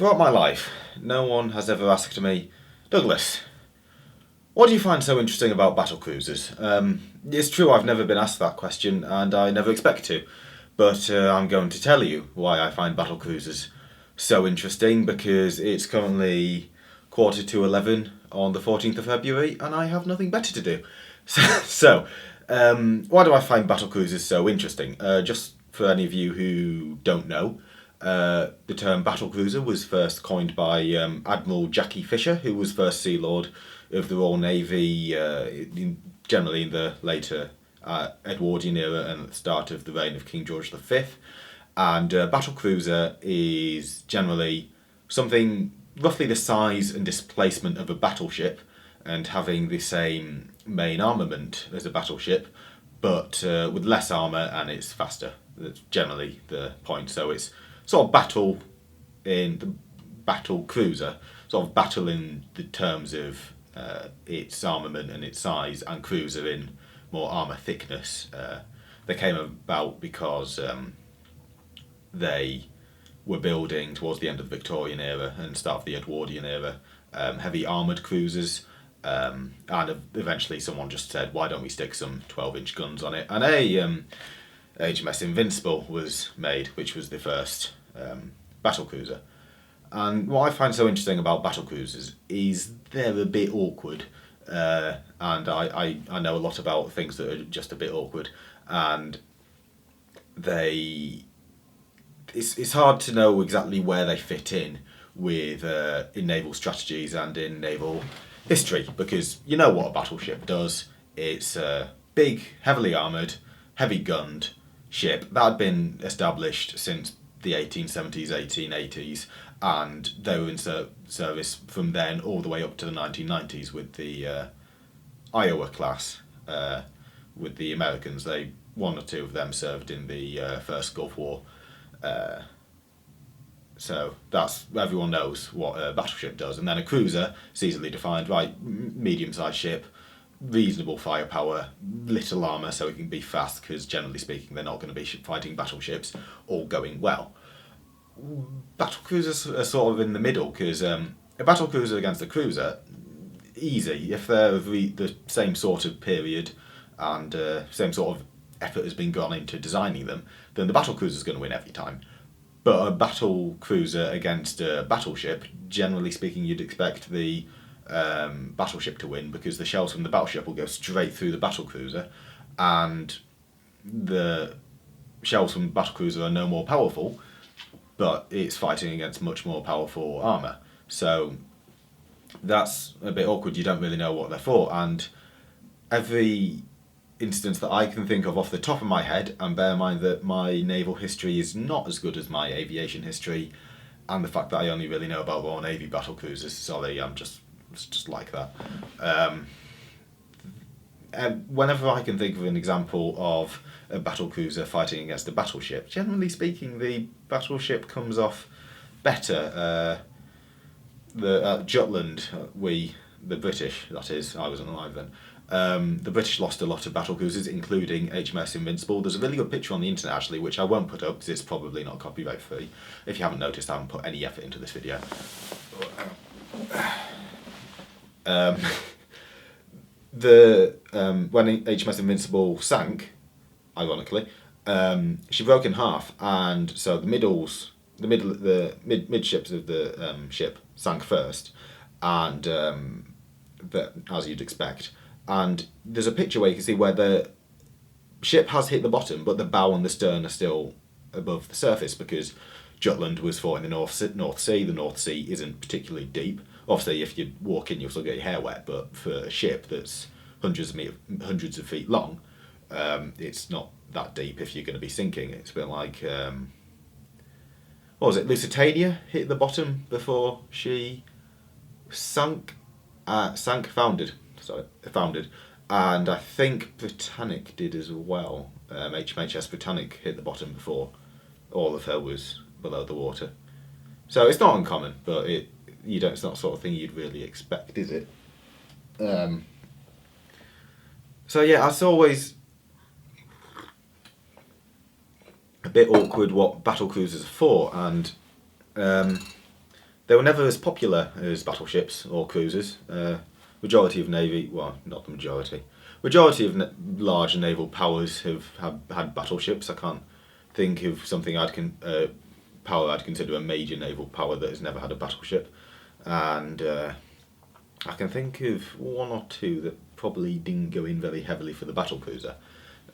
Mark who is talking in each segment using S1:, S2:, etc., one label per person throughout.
S1: Throughout my life, no one has ever asked me, Douglas, what do you find so interesting about battlecruisers? It's true I've never been asked that question, and I never expect to, but I'm going to tell you why I find battlecruisers so interesting, because it's currently 11:15 on the 14th of February, and I have nothing better to do. Why do I find battlecruisers so interesting? Just for any of you who don't know, the term battlecruiser was first coined by Admiral Jackie Fisher, who was first Sea Lord of the Royal Navy, generally in the later Edwardian era and at the start of the reign of King George V. And battlecruiser is generally something roughly the size and displacement of a battleship, and having the same main armament as a battleship, but with less armour, and it's faster. That's generally the point. So it's sort of battle in the battle cruiser, sort of battle in the terms of its armament and its size, and cruiser in more armour thickness. They came about because they were building towards the end of the Victorian era and start of the Edwardian era heavy armoured cruisers, and eventually someone just said, why don't we stick some 12-inch guns on it, and HMS Invincible was made, which was the first battlecruiser. And what I find so interesting about battlecruisers is they're a bit awkward, and I know a lot about things that are just a bit awkward, and it's hard to know exactly where they fit in with in naval strategies and in naval history, because you know what a battleship does. It's a big, heavily armoured, heavy gunned ship that had been established since the 1870s, 1880s, and they were in service from then all the way up to the 1990s with the Iowa class. With the Americans, one or two of them served in the first Gulf War. So that's, everyone knows what a battleship does. And then a cruiser is easily defined, right? Medium-sized ship, reasonable firepower, little armour so it can be fast, because generally speaking they're not going to be fighting battleships all going well. Battlecruisers are sort of in the middle, because a battlecruiser against a cruiser, easy. If they're the same sort of period and same sort of effort has been gone into designing them, then the battlecruiser is going to win every time. But a battle cruiser against a battleship, generally speaking, you'd expect the battleship to win, because the shells from the battleship will go straight through the battlecruiser, and the shells from the battlecruiser are no more powerful, but it's fighting against much more powerful armour. So that's a bit awkward. You don't really know what they're for, and every instance that I can think of off the top of my head, and bear in mind that my naval history is not as good as my aviation history, and the fact that I only really know about Royal Navy battlecruisers, sorry, it's just like that. Whenever I can think of an example of a battlecruiser fighting against a battleship, generally speaking the battleship comes off better. Jutland, the British, that is, I wasn't alive then, the British lost a lot of battlecruisers, including HMS Invincible. There's a really good picture on the internet actually, which I won't put up because it's probably not copyright free. If you haven't noticed, I haven't put any effort into this video. When HMS Invincible sank, ironically, she broke in half, and so the midships of the ship sank first, and as you'd expect. And there's a picture where you can see where the ship has hit the bottom, but the bow and the stern are still above the surface, because Jutland was fought in the North Sea. The North Sea isn't particularly deep. Obviously, if you walk in, you'll still get your hair wet, but for a ship that's hundreds of feet long, it's not that deep if you're going to be sinking. It's a bit like, what was it, Lusitania hit the bottom before she foundered, and I think Britannic did as well. HMHS Britannic hit the bottom before all of her was below the water. So it's not uncommon, but it's not the sort of thing you'd really expect, is it? So yeah, it's always a bit awkward what battlecruisers are for, and They were never as popular as battleships or cruisers. Majority of navy, well, not the majority. Majority of large naval powers have had battleships. I can't think of something power I'd consider a major naval power that has never had a battleship, and I can think of one or two that probably didn't go in very heavily for the battlecruiser.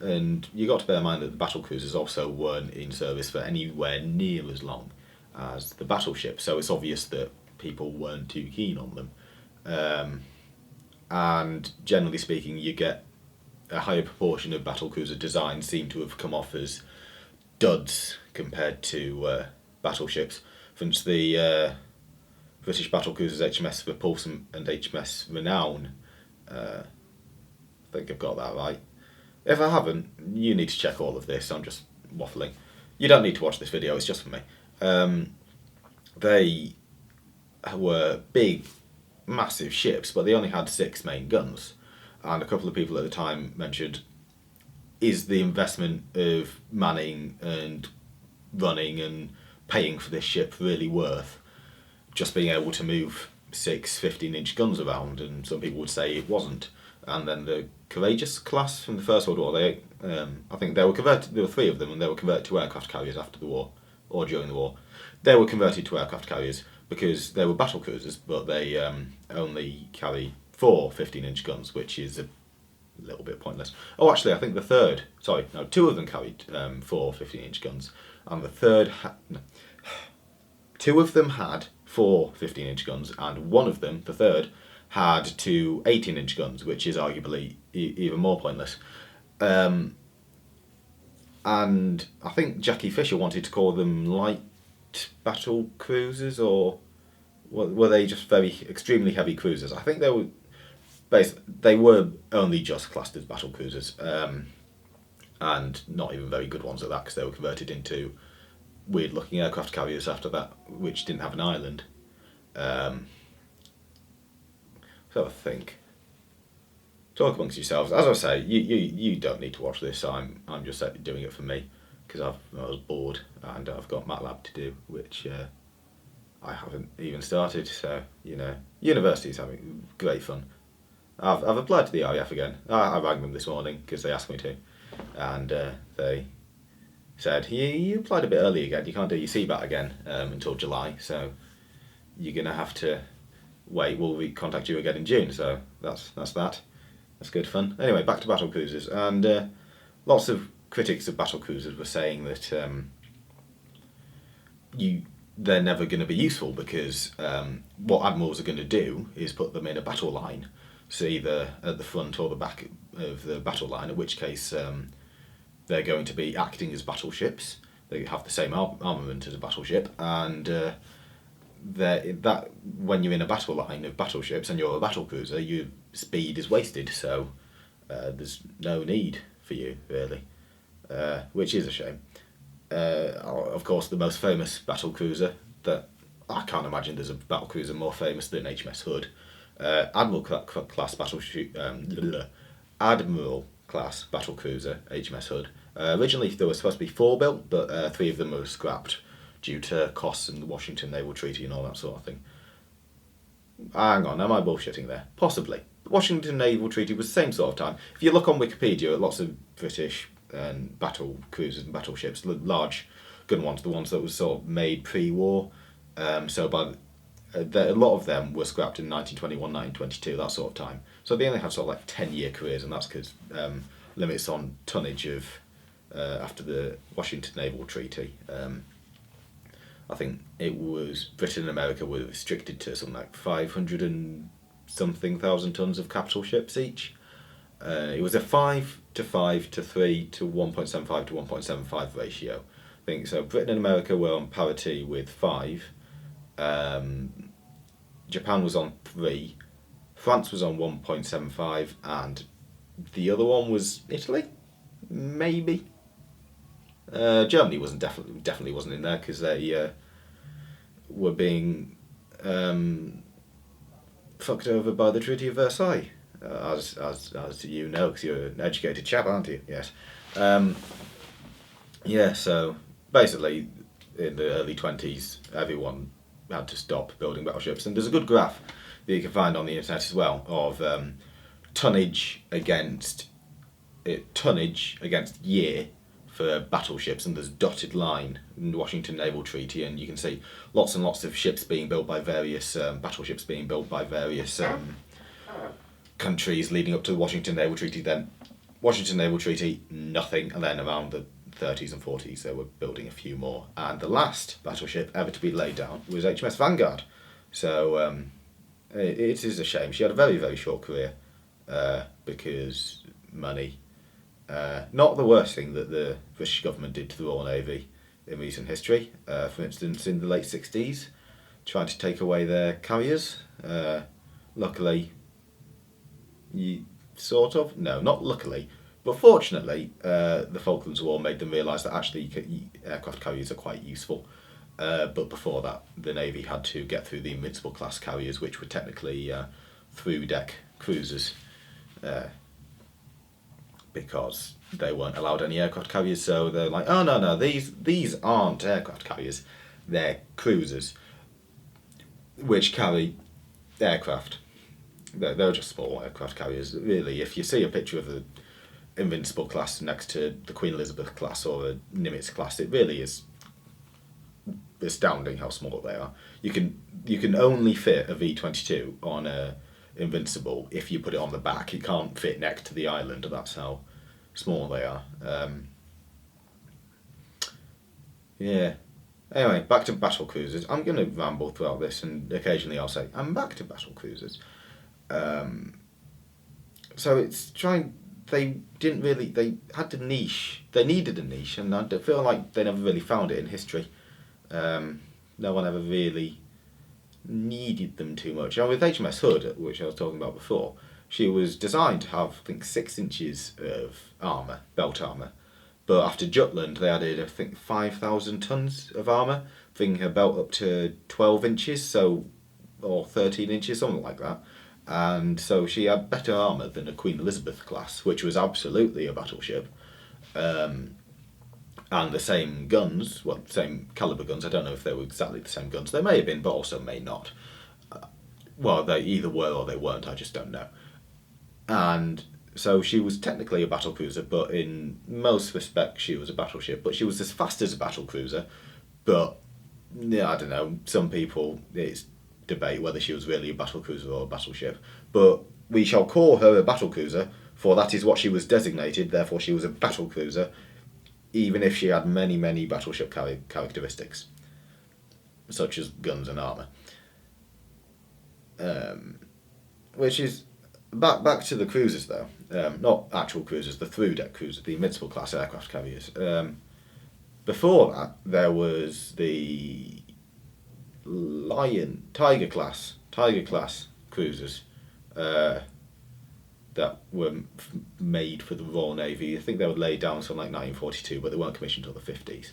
S1: And you got to bear in mind that the battlecruisers also weren't in service for anywhere near as long as the battleship, so it's obvious that people weren't too keen on them. And generally speaking, you get a higher proportion of battlecruiser designs seem to have come off as duds compared to battleships. For instance, the British battlecruisers HMS Repulse and HMS Renown, I think I've got that right. If I haven't, you need to check all of this. I'm just waffling. You don't need to watch this video, it's just for me. They were big, massive ships, but they only had 6 main guns. And a couple of people at the time mentioned, is the investment of manning and running and paying for this ship really worth just being able to move 6 15-inch guns around? And some people would say it wasn't. And then the Courageous class from the First World War, I think they were converted, there were 3 of them, and they were converted to aircraft carriers after the war, or during the war. They were converted to aircraft carriers because they were battle cruisers, but they only carry 4 15-inch guns, which is a little bit pointless. Oh, actually, I think the third, 2 of them carried 4 15-inch guns, and the third, 2 of them had 4 15-inch guns, and one of them, the third, had 2 18-inch guns, which is arguably even more pointless. And I think Jackie Fisher wanted to call them light battle cruisers, or were they just extremely heavy cruisers? I think they were only just classed as battle cruisers, and not even very good ones at that, because they were converted into weird looking aircraft carriers after that, which didn't have an island. So I think, talk amongst yourselves. As I say, you don't need to watch this. I'm just doing it for me because I was bored and I've got MATLAB to do, which I haven't even started. So university's having great fun. I've applied to the RAF again. I rang them this morning because they asked me to, and they said you applied a bit early again. You can't do your CBAT again until July, so you're gonna have to wait. We'll contact you again in June. So that's that. That's good fun. Anyway, back to battlecruisers, and lots of critics of battlecruisers were saying that they're never going to be useful because what admirals are going to do is put them in a battle line, so either at the front or the back of the battle line, in which case they're going to be acting as battleships. They have the same armament as a battleship, and that when you're in a battle line of battleships and you're a battlecruiser, your speed is wasted, so there's no need for you, really, which is a shame. Of course, the most famous battlecruiser, that I can't imagine there's a battlecruiser more famous than HMS Hood, Admiral class battlecruiser HMS Hood. Originally there were supposed to be 4 built, but 3 of them were scrapped due to costs and the Washington Naval Treaty and all that sort of thing. Hang on, am I bullshitting there? Possibly. The Washington Naval Treaty was the same sort of time. If you look on Wikipedia at lots of British battle cruisers and battleships, large gun ones, the ones that were sort of made pre-war, so by a lot of them were scrapped in 1921, 1922, that sort of time. So they only had sort of like 10-year careers, and that's because limits on tonnage of after the Washington Naval Treaty. I think it was Britain and America were restricted to something like 500 and something thousand tons of capital ships each. It was a 5 to 5 to 3 to 1.75 to 1.75 ratio. I think so. Britain and America were on parity with 5. Japan was on 3. France was on 1.75, and the other one was Italy, maybe. Germany wasn't definitely wasn't in there because they were being fucked over by the Treaty of Versailles, as you know, because you're an educated chap, aren't you? Yes. So basically, in the early 20s, everyone had to stop building battleships. And there's a good graph that you can find on the internet as well of tonnage against year for battleships, and there's dotted line in the Washington Naval Treaty, and you can see lots and lots of ships being built by various battleships being built by various countries leading up to the Washington Naval Treaty. Then Washington Naval Treaty, nothing, and then around the 30s and 40s they were building a few more, and the last battleship ever to be laid down was HMS Vanguard. So it is a shame. She had a very, very short career because money. Not the worst thing that the British government did to the Royal Navy in recent history. For instance, in the late 60s, trying to take away their carriers. Luckily, not luckily, but fortunately, the Falklands War made them realise that actually aircraft carriers are quite useful. But before that, the Navy had to get through the Invincible class carriers, which were technically through-deck cruisers, because they weren't allowed any aircraft carriers. So they're like, oh no, these aren't aircraft carriers, they're cruisers, which carry aircraft. They're just small aircraft carriers. Really, if you see a picture of the Invincible class next to the Queen Elizabeth class or a Nimitz class, it really is astounding how small they are. You can only fit a V-22 on a Invincible if you put it on the back. It can't fit next to the island. That's how small they are. Yeah. Anyway, back to battle cruisers. I'm going to ramble throughout this, and occasionally I'll say, I'm back to battle cruisers. So it's trying. They had a niche. They needed a niche, and I feel like they never really found it in history. No one ever really needed them too much. And with HMS Hood, which I was talking about before, she was designed to have, I think, 6 inches of armour, belt armour. But after Jutland, they added, I think, 5,000 tons of armour, bringing her belt up to 12 inches, or 13 inches, something like that. And so she had better armour than a Queen Elizabeth class, which was absolutely a battleship. And the same guns, same calibre guns. I don't know if they were exactly the same guns. They may have been, but also may not. Well, they either were or they weren't, I just don't know. And so she was technically a battlecruiser, but in most respects she was a battleship. But she was as fast as a battlecruiser, but yeah, I don't know, some people, it's debate whether she was really a battlecruiser or a battleship. But we shall call her a battlecruiser, for that is what she was designated, therefore she was a battlecruiser, even if she had many, many battleship characteristics, such as guns and armour. Which is, back to the cruisers though, not actual cruisers, the through-deck cruisers, the Invincible class aircraft carriers. Before that, there was the Tiger class cruisers that were made for the Royal Navy. I think they were laid down until like 1942, but they weren't commissioned until the 50s.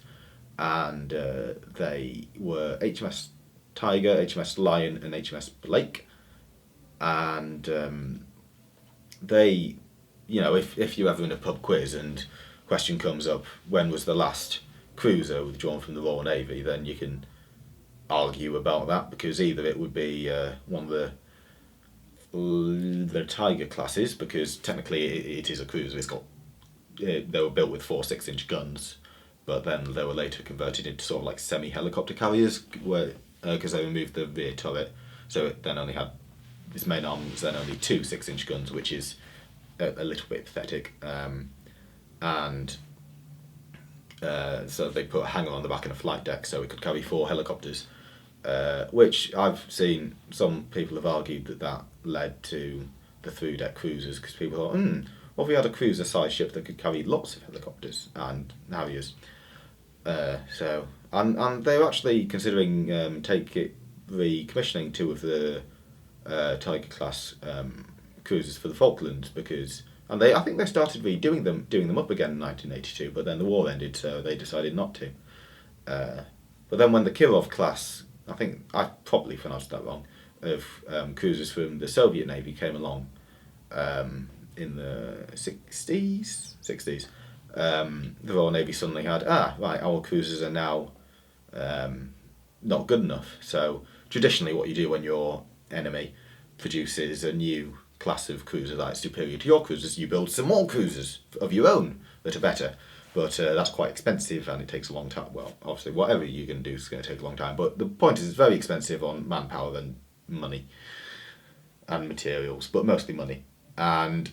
S1: And they were HMS Tiger, HMS Lion, and HMS Blake. And they, if you're ever in a pub quiz and question comes up, when was the last cruiser withdrawn from the Royal Navy, then you can argue about that, because either it would be one of the Tiger classes, because technically it is a cruiser. They were built with 4 6-inch guns, but then they were later converted into sort of like semi-helicopter carriers, because they removed the rear turret, so it then only had, its main arm was then only 2 6-inch guns, which is a little bit pathetic. So they put a hangar on the back and a flight deck so it could carry 4 helicopters, which I've seen some people have argued that led to the through-deck cruisers, because people thought, what if we had a cruiser-sized ship that could carry lots of helicopters and Harriers? And they were actually considering recommissioning 2 of the Tiger class cruisers for the Falklands, I think they started doing them up again in 1982, but then the war ended, so they decided not to. But then when the Kirov class, I think I probably pronounced that wrong, of cruisers from the Soviet Navy came along in the 60s, the Royal Navy suddenly had, our cruisers are now not good enough. So traditionally what you do when your enemy produces a new class of cruiser that is superior to your cruisers, you build some more cruisers of your own that are better. But that's quite expensive and it takes a long time. Well, obviously, whatever you're going to do is going to take a long time. But the point is, it's very expensive on manpower and money and materials, but mostly money. And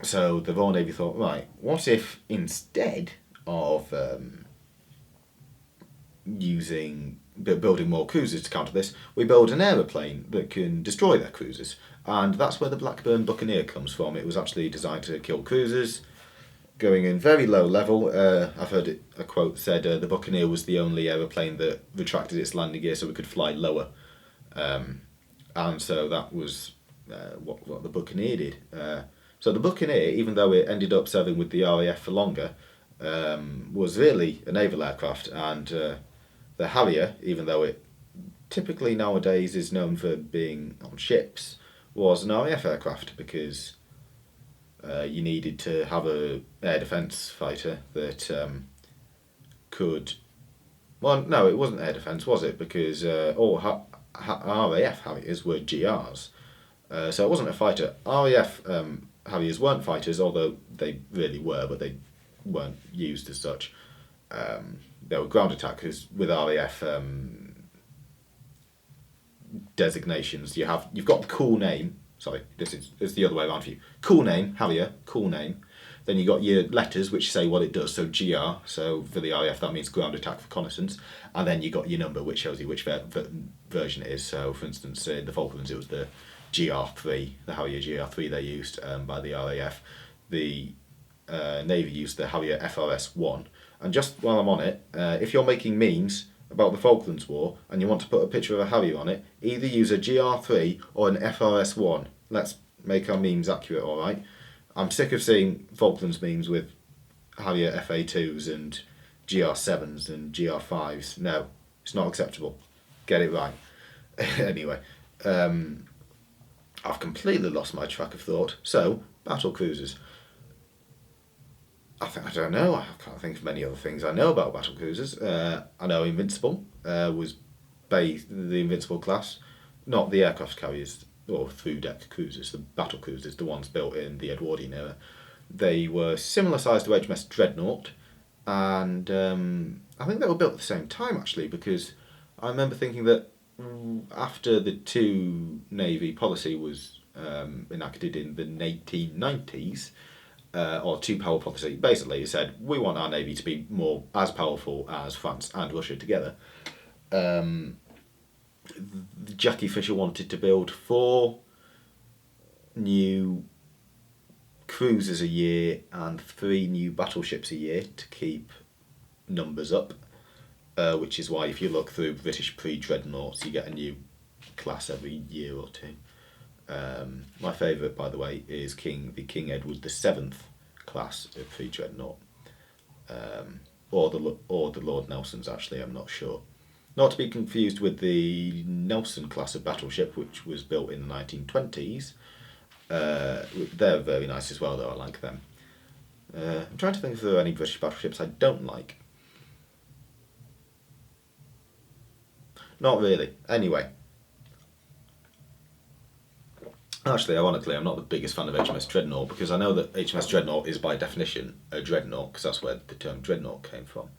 S1: so the Royal Navy thought, right, what if instead of building more cruisers to counter this, we build an aeroplane that can destroy their cruisers? And that's where the Blackburn Buccaneer comes from. It was actually designed to kill cruisers, going in very low level. I've heard a quote said the Buccaneer was the only aeroplane that retracted its landing gear so it could fly lower. And so that was what the Buccaneer did. So the Buccaneer, even though it ended up serving with the RAF for longer, was really a naval aircraft. And the Harrier, even though it typically nowadays is known for being on ships, was an RAF aircraft because you needed to have a air defence fighter that could. Well, no, it wasn't air defence, was it? Because all RAF Harriers were GRs, so it wasn't a fighter. RAF Harriers weren't fighters, although they really were, but they weren't used as such. They were ground attackers with RAF designations. You've got the cool name. Sorry, it's the other way around for you. Cool name, Harrier, cool name. Then you got your letters which say what it does. So GR, so for the RAF that means ground attack reconnaissance. And then you got your number which shows you which version it is. So for instance, in the Falklands it was the GR3, the Harrier GR3 they used by the RAF. The Navy used the Harrier FRS-1. And just while I'm on it, if you're making memes about the Falklands War and you want to put a picture of a Harrier on it, either use a GR3 or an FRS-1. Let's make our memes accurate, alright? I'm sick of seeing Falklands memes with Harrier FA2s and GR7s and GR5s. No, it's not acceptable. Get it right. Anyway, I've completely lost my track of thought. So, battle cruisers. I don't know. I can't think of many other things I know about battle cruisers. I know Invincible was based the Invincible class, not the aircraft carriers or through deck cruisers, the battle cruisers, the ones built in the Edwardian era. They were similar size to HMS Dreadnought, and I think they were built at the same time actually, because I remember thinking that after the two Navy policy was enacted in the 1890s, or two power policy, basically it said we want our Navy to be more as powerful as France and Russia together. Jackie Fisher wanted to build 4 new cruisers a year and 3 new battleships a year to keep numbers up, which is why if you look through British pre-dreadnoughts you get a new class every year or two. My favourite, by the way, is the King Edward VII class of pre-dreadnought, or the Lord Nelsons. Actually, I'm not sure. Not to be confused with the Nelson class of battleship, which was built in the 1920s. They're very nice as well, though. I like them. I'm trying to think if there are any British battleships I don't like. Not really. Anyway. Actually, ironically, I'm not the biggest fan of HMS Dreadnought because I know that HMS Dreadnought is by definition a dreadnought because that's where the term dreadnought came from.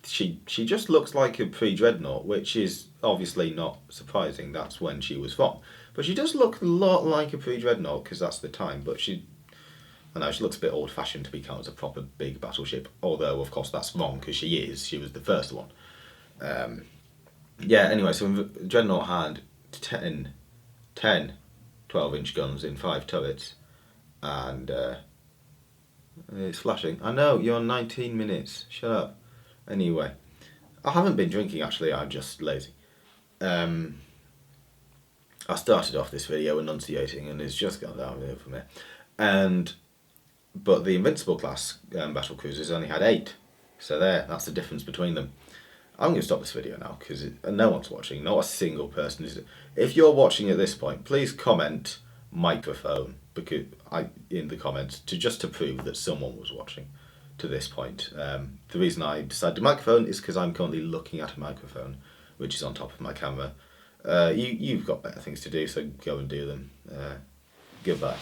S1: She just looks like a pre-dreadnought, which is obviously not surprising. That's when she was from. But she does look a lot like a pre-dreadnought because that's the time. But I know she looks a bit old-fashioned to be counted as a proper big battleship. Although, of course, that's wrong because she is. She was the first one. Anyway, so Dreadnought had 10 12-inch guns in 5 turrets. And it's flashing. I know, you're on 19 minutes. Shut up. Anyway, I haven't been drinking actually, I'm just lazy. I started off this video enunciating and it's just gone downhill from here. But the Invincible class battle cruisers only had 8. So that's the difference between them. I'm going to stop this video now because no one's watching, not a single person is. If you're watching at this point, please comment microphone in the comments just to prove that someone was watching. to this point. The reason I decided to microphone is because I'm currently looking at a microphone, which is on top of my camera. You've got better things to do, so go and do them. Goodbye.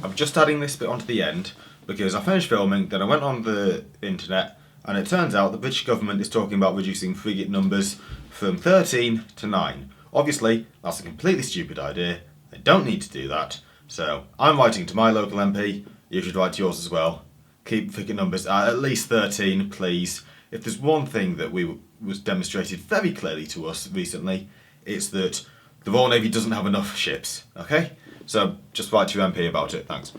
S1: I'm just adding this bit onto the end because I finished filming, then I went on the internet, and it turns out the British government is talking about reducing frigate numbers from 13 to 9. Obviously, that's a completely stupid idea. They don't need to do that. So I'm writing to my local MP. You should write to yours as well. Keep frigate numbers at least 13, please. If there's one thing that was demonstrated very clearly to us recently, it's that the Royal Navy doesn't have enough ships. Okay? So just write to your MP about it. Thanks.